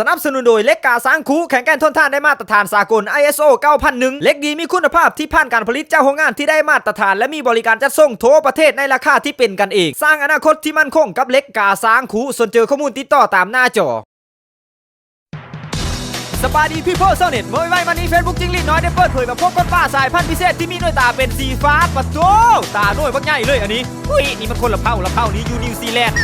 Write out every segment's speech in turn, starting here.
สนับสนุนโดยเหล็กกาสังคูแข็งแกร่งทนทานได้มาตรฐานสากล ISO 9001เหล็กดีมีคุณภาพที่ผ่านการผลิตจากโรงงานที่ได้มาตรฐานและมีบริการจัดส่งทั่วประเทศในราคาที่เป็นกันเองสร้างอนาคตที่มั่นคงกับเหล็กกาสังคูส่วนเจอข้อมูลติดต่อตามหน้าจอสบายดีพี่เพื่อนเซเน็ตเมื่อไว้วันนี้เฟซบุ๊กจิงลีน้อยได้เปิดเผยแบบพวกคนป้าสายพันธุ์พิเศษที่มีหน่วยตาเป็นสีฟ้าปะโถตาหน่วยบักใหญ่เลยอันนี้อุ้ยนี่มันคนละเผ่านี้อยู่นิวซีแลนด์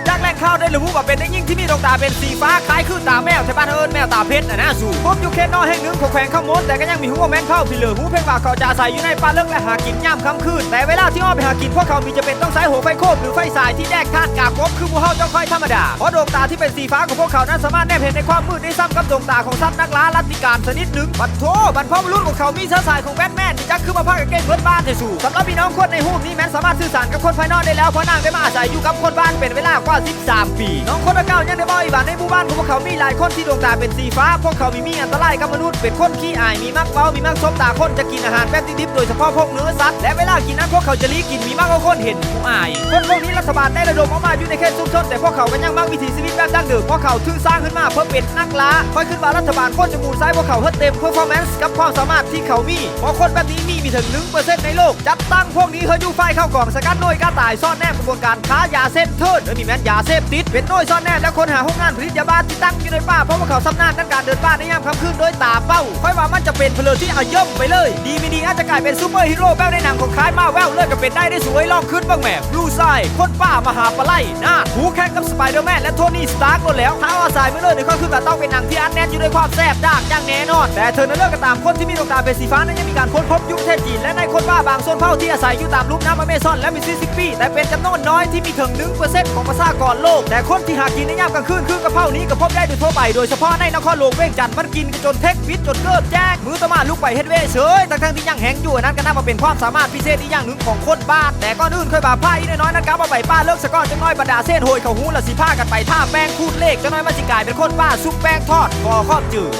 จากแหล่งข่าวได้ระบุว่าเป็นได้ยิ่งที่มีดวงตาเป็นสีฟ้าคล้ายคลื่นตาแมวใช่บ้านเอิญแมวตาเพชรนะสู่พบอยู่เขตนอกแห่งหนึ่งของแขวงข้ามมดแต่ก็ยังมีหัวแมงเข้าพี่เหลือหูเพ่งปากเขาจะอาศัยอยู่ในป่าเลิกและหากินย่ำค่ำคืนแต่เวลาที่อ้อไปหากินพวกเขามีจะเป็นต้องใช้หัวไฟโคบหรือไฟสายที่แยกธาตุกากกบคือผู้เฮาเจ้าค่อยธรรมดาเพราะดวงตาที่เป็นสีฟ้าของพวกเขานั้นสามารถแนบเห็นในความมืดได้ซ้ำกับดวงตาของสัตว์นักล่าลัทธิการชนิดหนึ่งปัดโถบรรพบุรุษของเขามีเชื้อสายของแบทแมนที่จักคือมาพากับเก่งเบิร์ดบ้านเถสู่สำหรับพี่น้องคนในหูนี้แม้สามารถสื่อสารกับคนภายนอกได้แล้วเพราะนางได้มาอาศัยอยู่กับคนบ้านเป็นเวลากว่า13 ปีน้องคนเก่ายังได้บอกอีกบ้านในหมู่บ้านของพวกเขามีหลายคนที่ดวงตาเป็นสีฟ้าพวกเขามีอันตรายกับมนุษย์เป็นคนขี้อายมีมักเมามีมักซบตาคนจะกินอาหารแบบดิบๆโดยเฉพาะพวกเนื้อสัตว์และเวลากินนั้นพวกเขาจะลีกินมีมากกว่าคนเห็นผู้อายคนพวกนี้รัฐบาลได้ระดมออกมาอยู่ในเขตชุมชนแต่พวกเขาก็ยังมักวิถีชีวิตแบบดั้งเดิมพวกเขาถือสร้างขึ้นมาเพื่อเป็นนักล่าค่อยขึ้นมารัฐบาลคนจะมูลไซพวกเขาเพื่อเต็ม performance กับความสามารถที่เขามีเพราะคนแบบนี้มีถึง 1% ในโลกจัดตั้งพวกนี้เฮอยู่ไฟเข้ากล่องสกัดหน่วยกล้าตายซ่อนแนบกระบวนการค้ายาเสพติดและมีแม้ยาเสพติดเป็นหน่วยซ่อนแนบและคนหาห้องงานผลิตยาบ้าที่ตั้งอยู่ในป่าเพราะว่าเขาชำนาญด้านการเดินป่าในยามค่ำคืนโดยตาเป้าค่อยว่ามันจะเป็นเพลิงที่อาย่อมไปเลยดีไม่ดีอาจจะกลายเป็นซูเปอร์ฮีโร่แววในหนังของคล้ายมาแววเลิกกับเป็นได้สวยลองขึ้นบ้างแม่บลูไซคนป่ามหาปลาไหลน่าหูแข่งกับสไปเดอร์แมนและโทนี่สตาร์กหมดแล้วท้าอาศัยไม่เลยในข้อคือการต้องเป็นหนังที่อัดแน่นอยู่ในความแซ่บดากอย่างแน่นอนแต่เธอนั้นเลิกกับตามคนที่มีดวงตาเป็นสีฟ้านั้นยังมีการค้นพบยุคประเทศจีนและในคนป่าบางโซนเผ่าที่อาศัยอยู่ตามลุ่มน้ำอเมซอนและมิสซิสซิปปีแต่เป็นจำนวนน้อยที่มีถึง 1% ของประชากรโลกแต่คนที่หากินในยามกลางคืนคือกระเพรานี้ก็พบได้โดยทั่วไปโดยเฉพาะในนครหลวงเวียงจันทร์มันกินจนเทคฟิตจนเกิดแจ้งมือตะมาลุกไปเฮ็ดเวเฉยทั้งที่ยังแหงอยู่นั้นก็น่ามาเป็นความสามารถพิเศษอีกอย่างหนึ่งของคนบ้านแต่ก่อนอื่นเคยบาผ้าอีน้อยๆนั้นกลับมาใบป้าเลิกสะก้อนจังน้อยบรรดาเส้นโหยเขาหูละสิผ้ากันไปท่าแป้งคูดเลขจังน้อยมาสิกลายเป็นคนบ้าซุปแป้งทอดคอครอบจืด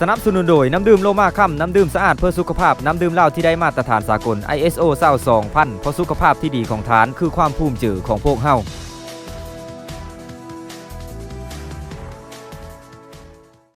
สนับสนุนโดยน้ำดื่มโลมาค่ำน้ำดื่มสะอาดเพื่อสุขภาพน้ำดื่มเหล้าที่ได้มาตรฐานสากล ISO 2000เพราะสุขภาพที่ดีของทานคือความภูมิใจของพวกเฮา